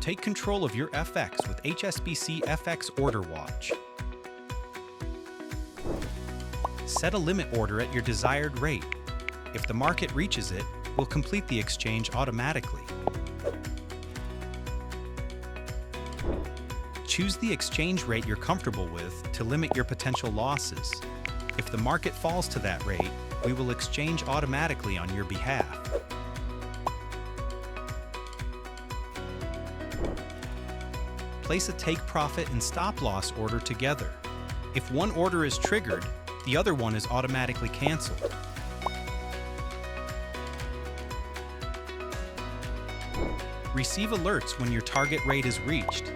Take control of your FX with HSBC FX Order Watch. Set a limit order at your desired rate. If the market reaches it, we'll complete the exchange automatically. Choose the exchange rate you're comfortable with to limit your potential losses. If the market falls to that rate, we will exchange automatically on your behalf. Place a take profit and stop loss order together. If one order is triggered, the other one is automatically canceled. Receive alerts when your target rate is reached.